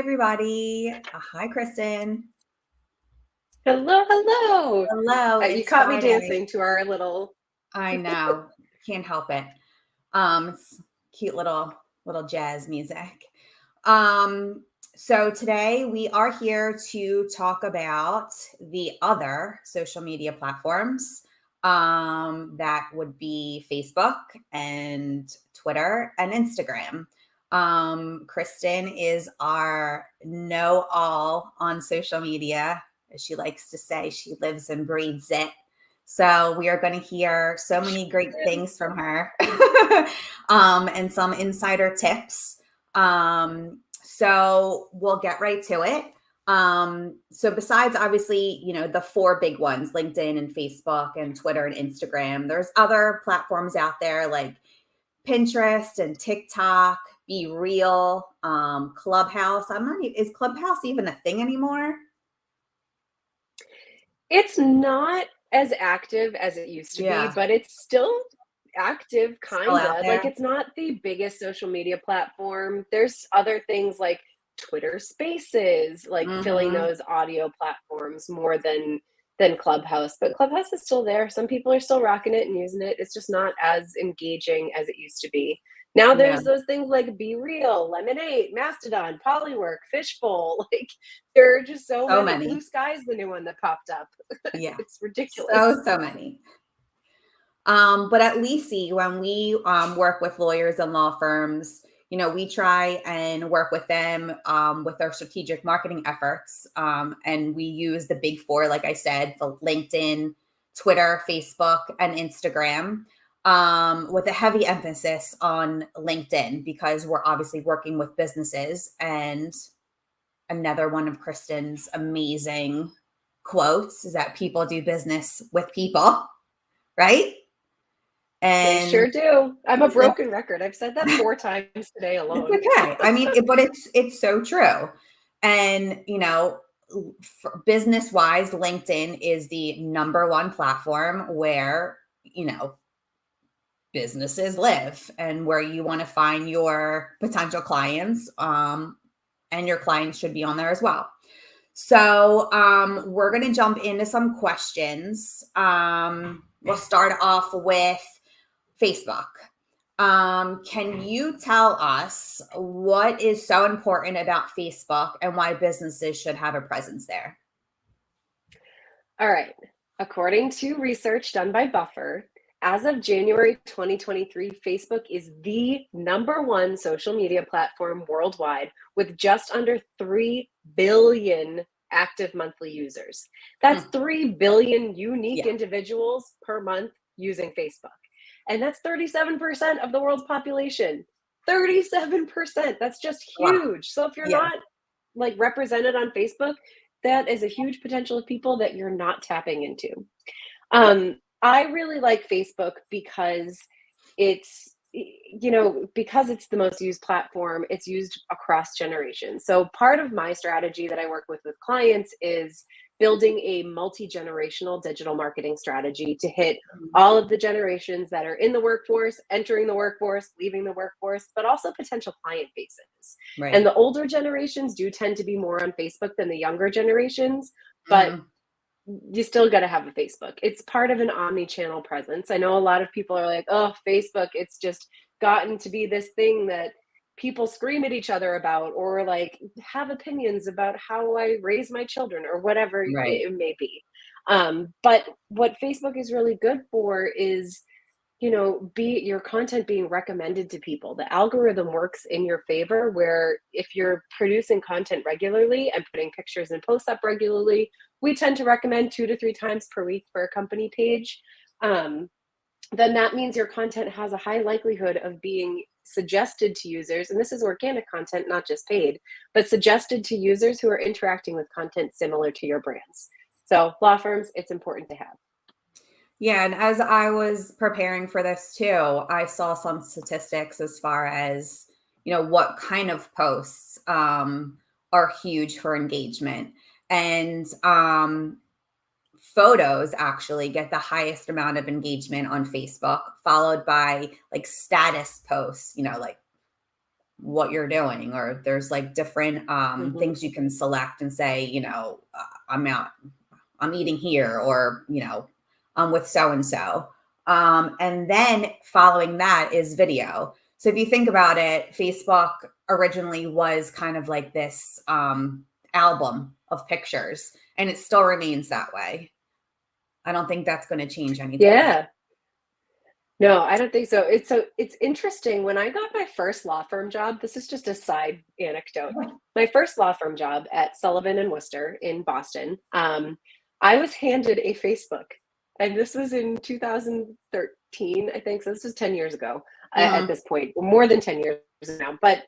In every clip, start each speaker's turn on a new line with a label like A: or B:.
A: everybody. Hi, Kristen.
B: Hello, hello.
A: Hello.
B: You
A: It's
B: caught me
A: Friday.
B: dancing to our little.
A: I know. Can't help it. It's cute little jazz music. So today we are here to talk about the other social media platforms. That would be Facebook and Twitter and Instagram. Kristen is our know all on social media. As she likes to say, she lives and breathes it. So we are going to hear so many great things from her and some insider tips. So we'll get right to it. So besides obviously, the four big ones, LinkedIn and Facebook and Twitter and Instagram, there's other platforms out there like Pinterest and TikTok, Be Real, Clubhouse. Is Clubhouse even a thing anymore?
B: It's not as active as it used to be,
A: Yeah,
B: but it's still active,
A: still
B: kind
A: out
B: of. Like,
A: there.
B: it's not the biggest social media platform. There's other things like Twitter Spaces, like filling
A: Mm-hmm.
B: those audio platforms more than Clubhouse. But Clubhouse is still there. Some people are still rocking it and using it. It's just not as engaging as it used to be. Now
A: Yeah,
B: there's those things like Be Real, Lemonade, Mastodon, Polywork, Fishbowl. Like, there are just so
A: so
B: many. Blue
A: many.
B: Sky is the new one that popped up.
A: Yeah,
B: It's ridiculous.
A: so many. But at Lisi, when we work with lawyers and law firms, we try and work with them with their strategic marketing efforts. And we use the big four, like I said, the LinkedIn, Twitter, Facebook, and Instagram, with a heavy emphasis on LinkedIn because we're obviously working with businesses. And another one of Kristen's amazing quotes is that people do business with people, right?
B: They
A: And
B: sure do. I'm a
A: it's
B: broken record. I've said that 4 times today alone.
A: okay. I mean, but it's so true. And business wise, LinkedIn is the number one platform where businesses live and where you want to find your potential clients. And your clients should be on there as well. So we're going to jump into some questions. We'll start off with Facebook. Can you tell us what is so important about Facebook and why businesses should have a presence there?
B: All right. According to research done by Buffer, as of January 2023, Facebook is the number one social media platform worldwide with just under 3 billion active monthly users. That's 3 billion unique
A: Yeah.
B: individuals per month using Facebook. And that's 37% of the world's population. 37%. That's just
A: Wow.
B: huge. So if you're
A: Yeah.
B: not like represented on Facebook, that is a huge potential of people that you're not tapping into. I really like Facebook because because it's the most used platform, it's used across generations. So part of my strategy that I work with clients is building a multi-generational digital marketing strategy to hit all of the generations that are in the workforce, entering the workforce, leaving the workforce, but also potential client bases. And
A: Right.
B: the older generations do tend to be more on Facebook than the younger generations, but
A: Mhm.
B: you still got to have a Facebook. It's part of an omni-channel presence. I know a lot of people are like, oh, Facebook, it's just gotten to be this thing that people scream at each other about, or like have opinions about how I raise my children, or whatever
A: Right.
B: it may be. But what Facebook is really good for is be your content being recommended to people. The algorithm works in your favor, where if you're producing content regularly and putting pictures and posts up regularly, we tend to recommend 2 to 3 times per week for a company page. Then that means your content has a high likelihood of being suggested to users, and this is organic content, not just paid, but suggested to users who are interacting with content similar to your brands. So law firms, it's important to have.
A: Yeah, and as I was preparing for this too, I saw some statistics as far as, what kind of posts are huge for engagement. And photos actually get the highest amount of engagement on Facebook, followed by like status posts, like what you're doing, or there's like different
B: Mhm.
A: things you can select and say, I'm eating here, or, I'm with so and so. And then following that is video. So if you think about it, Facebook originally was kind of like this album of pictures, and it still remains that way. I don't think that's going to change anytime soon.
B: Yeah. No, I don't think so. It's interesting. When I got my first law firm job, this is just a side anecdote. My first law firm job at Sullivan and Worcester in Boston, I was handed a Facebook, and this was in 2013, I think. So this was 10 years ago at
A: Mhm.
B: this point, more than 10 years now. But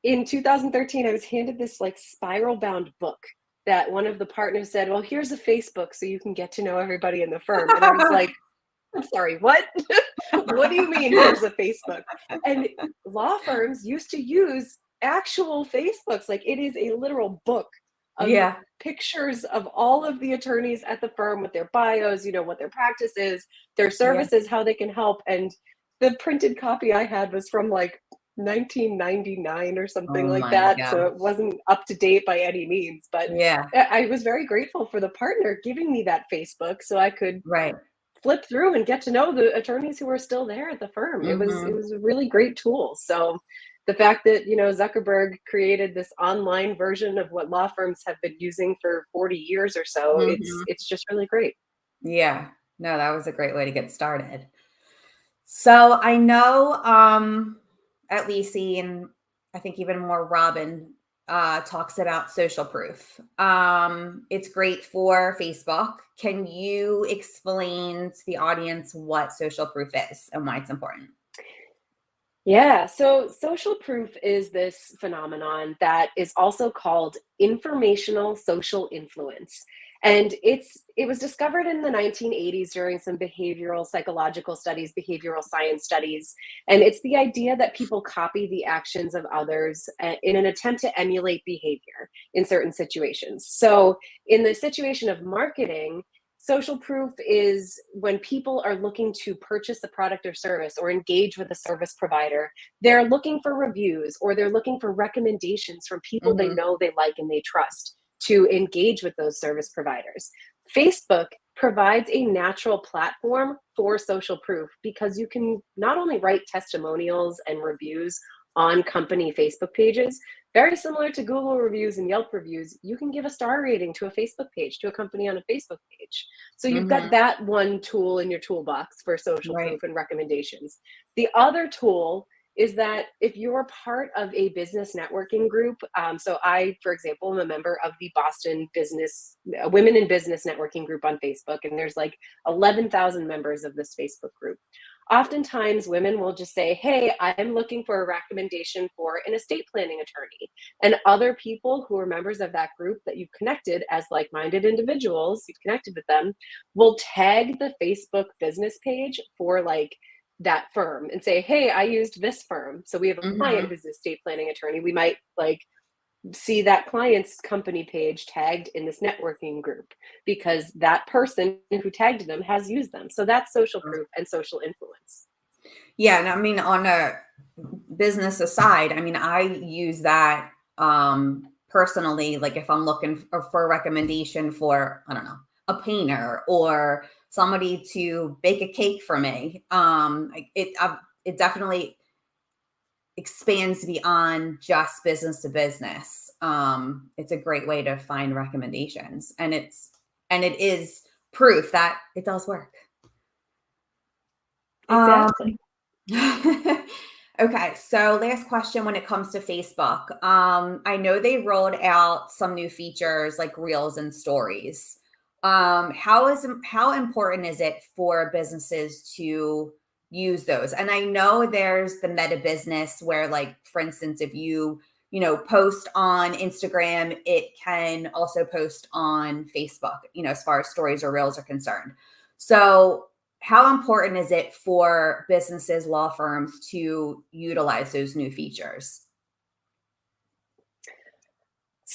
B: in 2013, I was handed this like spiral bound book that one of the partners said, "Well, here's a Facebook so you can get to know everybody in the firm." And I was like, I'm sorry, what? What do you mean here's a Facebook? And law firms used to use actual Facebooks. Like it is a literal book of
A: Yeah.
B: pictures of all of the attorneys at the firm with their bios, what their practice is, their
A: Yeah.
B: services, how they can help. And the printed copy I had was from like 1999 or something
A: Oh
B: like
A: my
B: that. So
A: God.
B: it wasn't up to date by any means, but
A: Yeah.
B: I was very grateful for the partner giving me that Facebook so I could
A: Right.
B: flip through and get to know the attorneys who are still there at the firm. It
A: Hmm.
B: was a really great tool. So the fact that Zuckerberg created this online version of what law firms have been using for 40 years or so,
A: Hmm.
B: it's just really great.
A: Yeah. No, that was a great way to get started. So I know at Lisi, and I think even more Robin talks about social proof. It's great for Facebook. Can you explain to the audience what social proof is and why it's important?
B: Yeah, so social proof is this phenomenon that is also called informational social influence. And it was discovered in the 1980s during some behavioral psychological studies, behavioral science studies. And it's the idea that people copy the actions of others in an attempt to emulate behavior in certain situations. So, in the situation of marketing, social proof is when people are looking to purchase a product or service or engage with a service provider, they're looking for reviews or they're looking for recommendations from people they
A: Hmm.
B: know, they like, and they trust to engage with those service providers. Facebook provides a natural platform for social proof because you can not only write testimonials and reviews on company Facebook pages, very similar to Google reviews and Yelp reviews, you can give a star rating to a Facebook page, to a company on a Facebook page. So you've got
A: Hmm.
B: that one tool in your toolbox for social
A: Right.
B: proof and recommendations. The other tool is that if you're part of a business networking group, so I, for example, am a member of the Boston Business Women in Business Networking group on Facebook, and there's like 11,000 members of this Facebook group. Oftentimes, women will just say, "Hey, I'm looking for a recommendation for an estate planning attorney." And other people who are members of that group that you've connected as like minded individuals, you've connected with them, will tag the Facebook business page for like that firm and say, "Hey, I used this firm." So we have a client
A: Hmm.
B: who's an estate planning attorney. We might like see that client's company page tagged in this networking group because that person who tagged them has used them. So that's social proof and social influence.
A: Yeah, and I mean, on a business aside, I mean, I use that personally. Like if I'm looking for a recommendation for, I don't know, a painter or somebody to bake a cake for me, it definitely expands beyond just business to business. It's a great way to find recommendations, and it is proof that it does work. Um,
B: Exactly.
A: okay, so last question when it comes to Facebook. I know they rolled out some new features like Reels and Stories. How important is it for businesses to use those? And I know there's the Meta business where, like, for instance, if post on Instagram, it can also post on Facebook, as far as stories or reels are concerned. So how important is it for businesses, law firms to utilize those new features?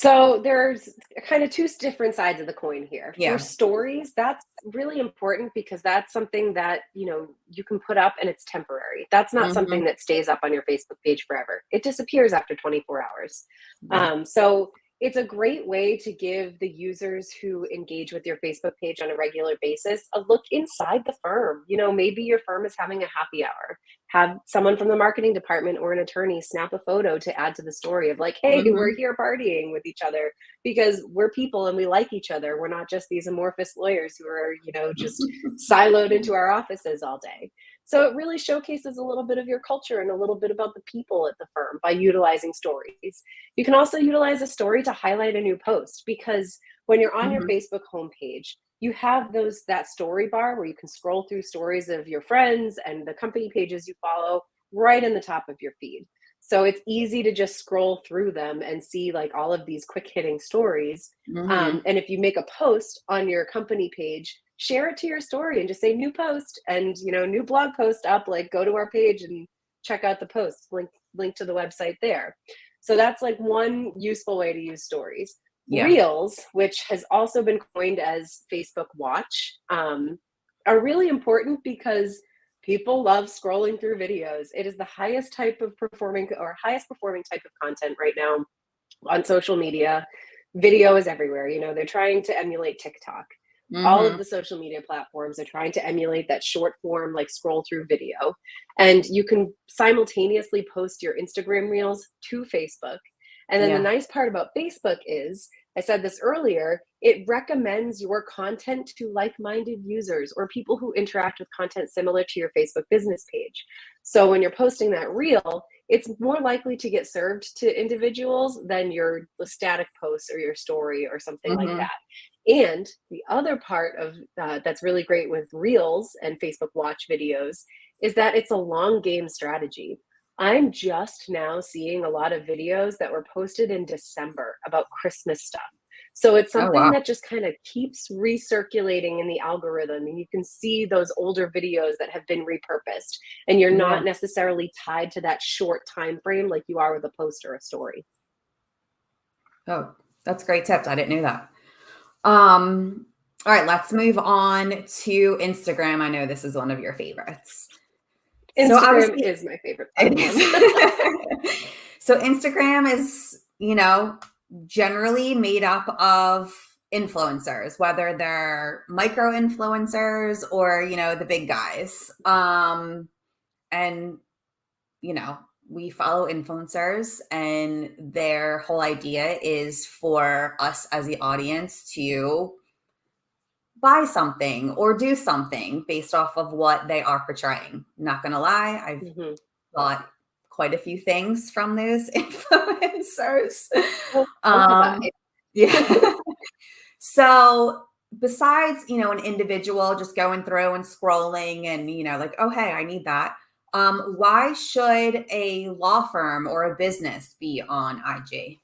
B: So there's kind of two different sides of the coin here. For
A: Yeah.
B: stories, that's really important because that's something that, you can put up and it's temporary. That's not
A: Hmm.
B: something that stays up on your Facebook page forever. It disappears after 24 hours.
A: Yeah.
B: So it's a great way to give the users who engage with your Facebook page on a regular basis a look inside the firm. Maybe your firm is having a happy hour. Have someone from the marketing department or an attorney snap a photo to add to the story of like, hey, we're
A: Hmm.
B: here partying with each other because we're people and we like each other. We're not just these amorphous lawyers who are, just siloed into our offices all day. So it really showcases a little bit of your culture and a little bit about the people at the firm by utilizing stories. You can also utilize a story to highlight a new post because when you're on your
A: Hmm.
B: Facebook homepage, you have that story bar where you can scroll through stories of your friends and the company pages you follow right in the top of your feed. So it's easy to just scroll through them and see like all of these quick hitting stories.
A: Hmm.
B: And if you make a post on your company page, share it to your story and just say new post and new blog post up, like go to our page and check out the post, link to the website there. So that's like one useful way to use stories.
A: Yeah.
B: Reels, which has also been coined as Facebook Watch, are really important because people love scrolling through videos. It is the highest performing type of content right now on social media. Video is everywhere. They're trying to emulate TikTok. All of
A: Hmm.
B: the social media platforms are trying to emulate that short form, like scroll through video. And you can simultaneously post your Instagram reels to Facebook. And then the
A: Yeah.
B: nice part about Facebook is, I said this earlier, it recommends your content to like minded users or people who interact with content similar to your Facebook business page. So when you're posting that reel, it's more likely to get served to individuals than your static post or your story or something like
A: Hmm.
B: that. And the other part of that's really great with Reels and Facebook Watch videos is that it's a long game strategy. I'm just now seeing a lot of videos that were posted in December about Christmas stuff. So it's
A: Oh,
B: something
A: wow.
B: that just kind of keeps recirculating in the algorithm, and you can see those older videos that have been repurposed, and you're
A: Yeah.
B: not necessarily tied to that short time frame like you are with a post or a story.
A: Oh, that's great tips. I didn't know that. Um, all right, let's move on to Instagram. I know this is one of your favorites. So
B: Instagram
A: obviously
B: is my favorite
A: it
B: platform.
A: is. So Instagram is, generally made up of influencers, whether they're micro influencers or, the big guys. And, you know, we follow influencers and their whole idea is for us as the audience to buy something or do something based off of what they are portraying. Not gonna lie, I've
B: Mhm.
A: bought quite a few things from those influencers.
B: Oh, so have I.
A: Um, yeah. So besides, an individual just going through and scrolling and, like, oh, hey, I need that. Why should a law firm or a business be on IG?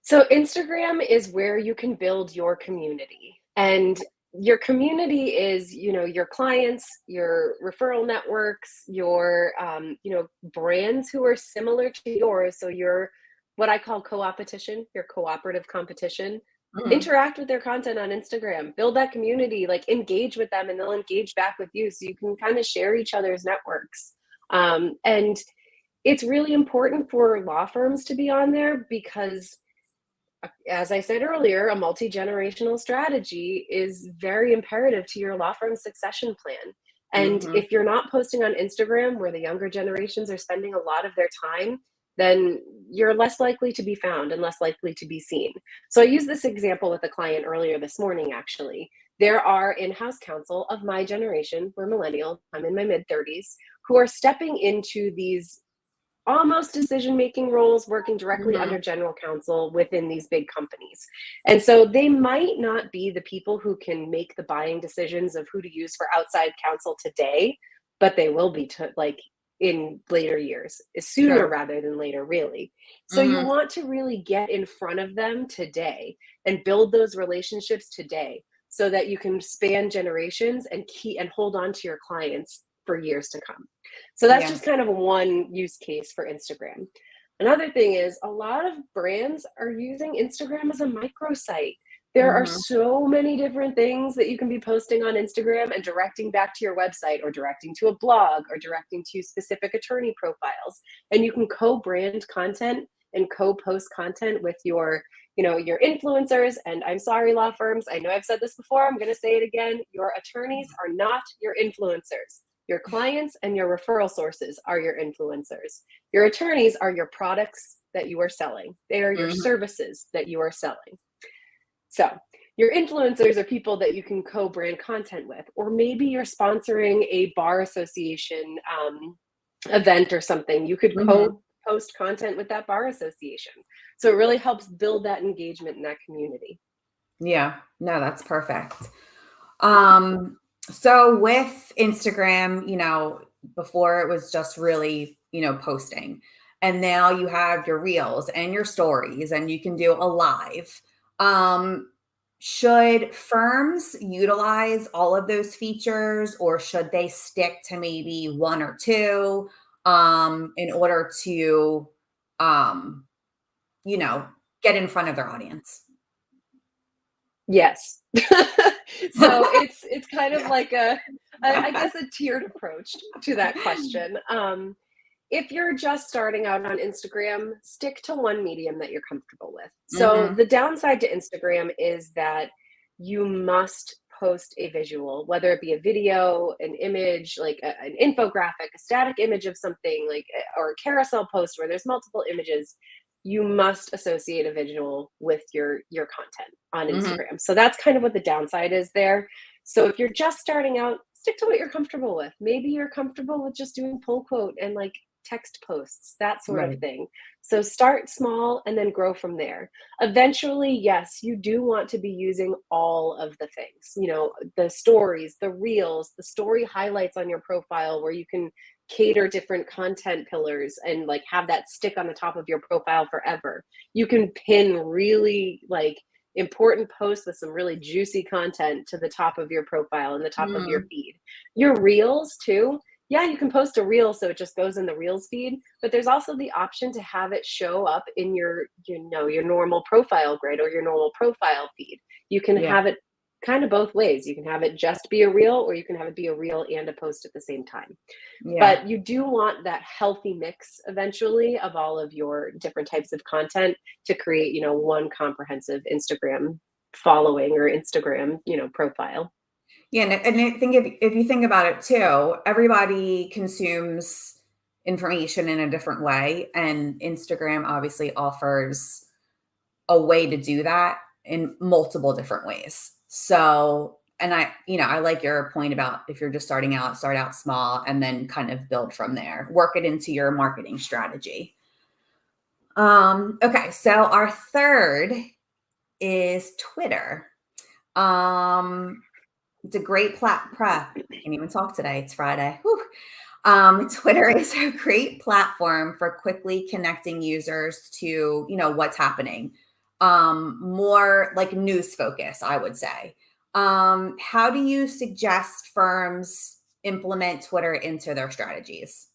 B: So Instagram is where you can build your community. And your community is, your clients, your referral networks, your, brands who are similar to yours. So your, what I call co-opetition, your cooperative competition.
A: Mhm.
B: Interact with their content on Instagram, build that community, like engage with them and they'll engage back with you. So you can kind of share each other's networks. And it's really important for law firms to be on there because, as I said earlier, a multi-generational strategy is very imperative to your law firm's succession plan. And
A: Mhm.
B: if you're not posting on Instagram where the younger generations are spending a lot of their time, then you're less likely to be found and less likely to be seen. So I used this example with a client earlier this morning, actually. There are in-house counsel of my generation, we're millennial, I'm in my mid 30s, who are stepping into these almost decision making roles working directly under
A: Mhm.
B: general counsel within these big companies. And so they might not be the people who can make the buying decisions of who to use for outside counsel today, but they will be like in later years, sooner
A: Sure.
B: rather than later, really. So you
A: Mhm.
B: want to really get in front of them today and build those relationships today so that you can span generations and keep and hold on to your clients for years to come. So that's
A: Yeah.
B: just kind of one use case for Instagram. Another thing is a lot of brands are using Instagram as a microsite. There are
A: Mhm.
B: so many different things that you can be posting on Instagram and directing back to your website, or directing to a blog, or directing to specific attorney profiles. And you can co-brand content and co-post content with your influencers. And I'm sorry, law firms, I know I've said this before, I'm going to say it again. Your attorneys are not your influencers. Your clients and your referral sources are your influencers. Your attorneys are your products that you are selling. They are your
A: Mhm.
B: services that you are selling. So your influencers are people that you can co-brand content with, or maybe you're sponsoring a bar association event or something. You could
A: Mhm.
B: co-post content with that bar association. So it really helps build that engagement in that community.
A: Yeah. No, that's perfect. So with Instagram, before it was just really, posting. And now you have your reels and your stories and you can do a live. Um, should firms utilize all of those features or should they stick to maybe one or two in order to um, you know, get in front of their audience?
B: Yes. So it's kind of like I guess a tiered approach to that question. If you're just starting out on Instagram, stick to one medium that you're comfortable with. So
A: Mhm.
B: the downside to Instagram is that you must post a visual, whether it be a video, an image, like an infographic, a static image of something, like or a carousel post where there's multiple images. You must associate a visual with your content on
A: Mhm.
B: Instagram. So that's kind of what the downside is there. So if you're just starting out, stick to what you're comfortable with. Maybe you're comfortable with just doing pull quote and like text posts, that sort of
A: Right.
B: thing. So start small and then grow from there. Eventually, yes, you do want to be using all of the things, the stories, the reels, the story highlights on your profile where you can cater different content pillars and like have that stick on the top of your profile forever. You can pin really like important posts with some really juicy content to the top of your profile and the top of your
A: Mm.
B: feed. Your reels too, yeah, you can post a reel so it just goes in the reels feed, but there's also the option to have it show up in your normal profile grid or your normal profile feed. You can
A: Yeah.
B: have it kind of both ways. You can have it just be a reel, or you can have it be a reel and a post at the same time.
A: Yeah.
B: But you do want that healthy mix eventually of all of your different types of content to create, one comprehensive Instagram following or Instagram, profile.
A: Yeah, and I think if you think about it too, everybody consumes information in a different way, and Instagram obviously offers a way to do that in multiple different ways. So, and I like your point about if you're just starting out, start out small and then kind of build from there. Work it into your marketing strategy. Okay, so our third is Twitter. Um, it's a great can't even talk today. It's Friday. Whew. Twitter is a great platform for quickly connecting users to, what's happening. More like news focus, I would say. How do you suggest firms implement Twitter into their strategies?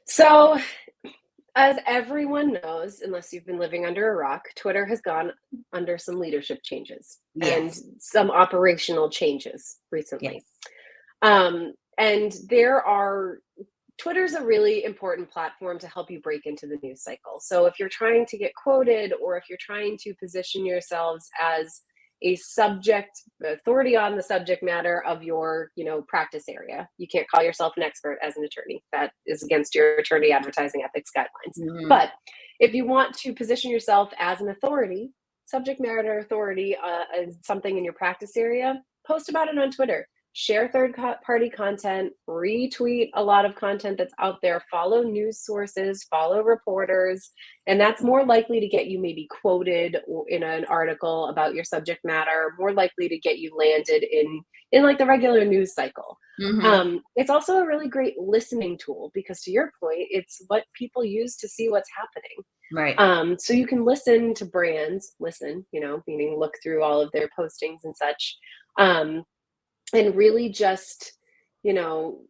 B: So, as everyone knows, unless you've been living under a rock, Twitter has gone under some leadership changes and
A: Yes.
B: some operational changes recently.
A: Yes.
B: And there are Twitter's a really important platform to help you break into the news cycle. So if you're trying to get quoted, or if you're trying to position yourselves as a subject authority on the subject matter of your, practice area, you can't call yourself an expert as an attorney. That is against your attorney advertising ethics guidelines.
A: Mhm.
B: But if you want to position yourself as an authority, subject matter authority, as something in your practice area, post about it on Twitter. Share third party content, retweet a lot of content that's out there, follow news sources, follow reporters, and that's more likely to get you maybe quoted in an article about your subject matter, more likely to get you landed in like the regular news cycle.
A: Mhm.
B: It's also a really great listening tool because, to your point, it's what people use to see what's happening.
A: Right.
B: So you can listen to brands, meaning look through all of their postings and such. And really just, you know,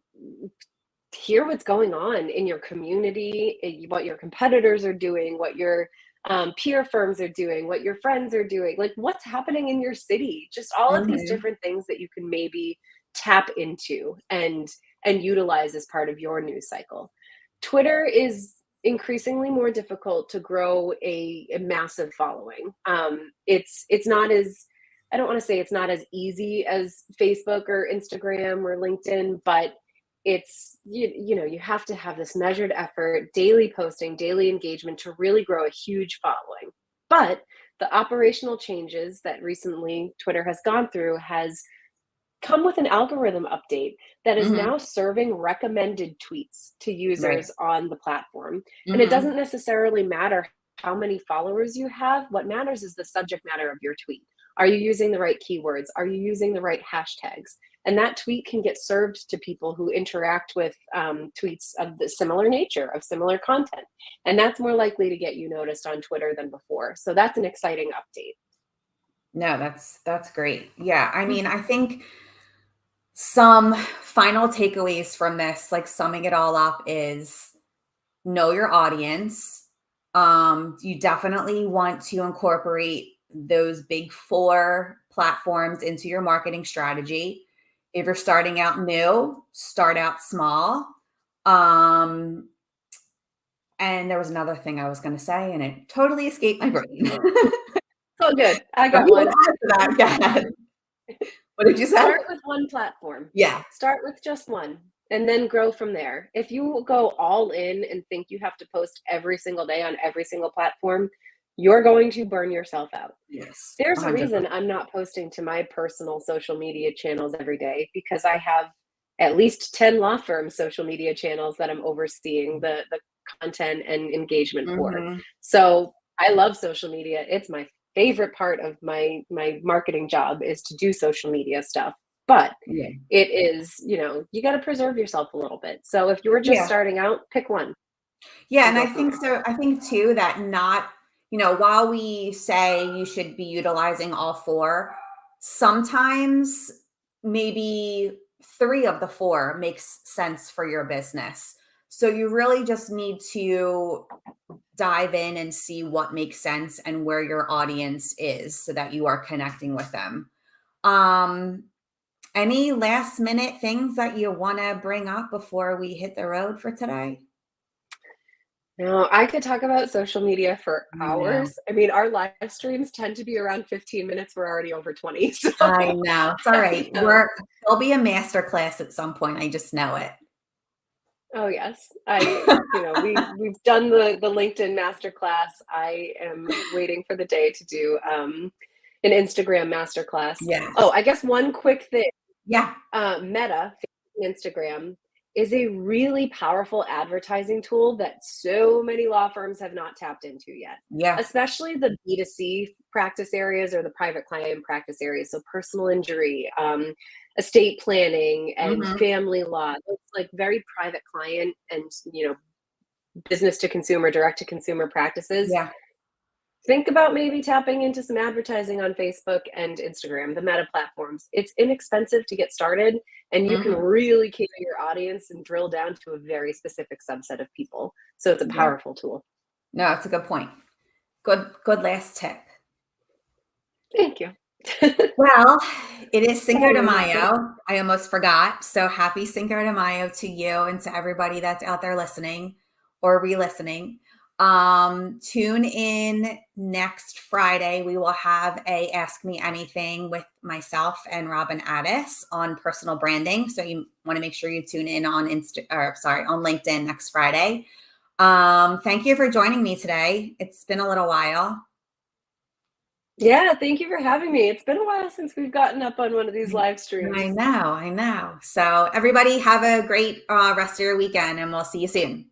B: hear what's going on in your community, what your competitors are doing, what your peer firms are doing, what your friends are doing, like what's happening in your city, just all of these
A: Mhm.
B: different things that you can maybe tap into and utilize as part of your news cycle. Twitter is increasingly more difficult to grow a massive following. It's not as, I don't want to say it's not as easy as Facebook or Instagram or LinkedIn, but it's you know, you have to have this measured effort, daily posting, daily engagement to really grow a huge following. But the operational changes that recently Twitter has gone through has come with an algorithm update that is
A: Mhm.
B: now serving recommended tweets to
A: Right.
B: users on the platform. And it
A: Mhm.
B: doesn't necessarily matter how many followers you have. What matters is the subject matter of your tweet. Are you using the right keywords? Are you using the right hashtags? And that tweet can get served to people who interact with tweets of the similar nature, of similar content. And that's more likely to get you noticed on Twitter than before. So that's an exciting update.
A: No, that's great. Yeah, I mean,
B: Mhm.
A: I think some final takeaways from this, like summing it all up, is know your audience. You definitely want to incorporate those big four platforms into your marketing strategy. If you're starting out new, start out small. Um, and there was another thing I was going to say, and it totally escaped my brain.
B: So good. I
A: Some
B: got
A: people
B: one.
A: add to that. Go ahead. What did you say?
B: Start with one platform.
A: Yeah.
B: Start with just one and then grow from there. If you go all in and think you have to post every single day on every single platform, you're going to burn yourself out.
A: Yes.
B: There's a
A: 100%.
B: reason I'm not posting to my personal social media channels every day, because I have at least 10 law firm social media channels that I'm overseeing the content and engagement for.
A: Mhm.
B: So I love social media. It's my favorite part of my marketing job is to do social media stuff. But
A: Yeah.
B: it is, you know, you got to preserve yourself a little bit. So if you're just
A: Yeah.
B: starting out, pick one
A: Yeah,
B: and
A: and I
B: go from
A: think
B: there.
A: so. I think too that not, while we say you should be utilizing all four, sometimes maybe three of the four makes sense for your business. So you really just need to dive in and see what makes sense and where your audience is so that you are connecting with them. Um, any last minute things that you want to bring up before we hit the road for today?
B: Now, I could talk about social media for
A: I know.
B: hours. I mean, our live streams tend to be around 15 minutes. We're already over 20. So
A: I know. It's all
B: I
A: right.
B: know.
A: There'll be a master class at some point. I just know it.
B: Oh yes. You know, we've done the LinkedIn masterclass. I am waiting for the day to do an Instagram masterclass. Oh,
A: Yes.
B: I guess one quick thing.
A: Yeah.
B: Meta, Facebook and Instagram, is a really powerful advertising tool that so many law firms have not tapped into yet,
A: Yeah.
B: especially the B2C practice areas or the private client practice areas. So, personal injury, estate planning, and
A: Mhm.
B: family law. Those like very private client and, you know, business to consumer, direct to consumer practices.
A: Yeah.
B: Think about maybe tapping into some advertising on Facebook and Instagram, the Meta platforms. It's inexpensive to get started, and you can
A: Mhm.
B: really cater your audience and drill down to a very specific subset of people. So it's a
A: Yeah.
B: powerful tool.
A: No, it's a good point. Good last tip.
B: Thank you.
A: Well, it is Cinco de
B: Sorry, Amanda.
A: Mayo. I almost forgot. So happy Cinco de Mayo to you and to everybody that's out there listening or re-listening. Tune in next Friday. We will have a Ask Me Anything with myself and Robin Addis on personal branding. So you want to make sure you tune in on on LinkedIn next Friday. Thank you for joining me today. It's been a little while.
B: Yeah, thank you for having me. It's been a while since we've gotten up on one of these live
A: I
B: streams.
A: know, I know. So everybody have a great rest of your weekend and we'll see you soon.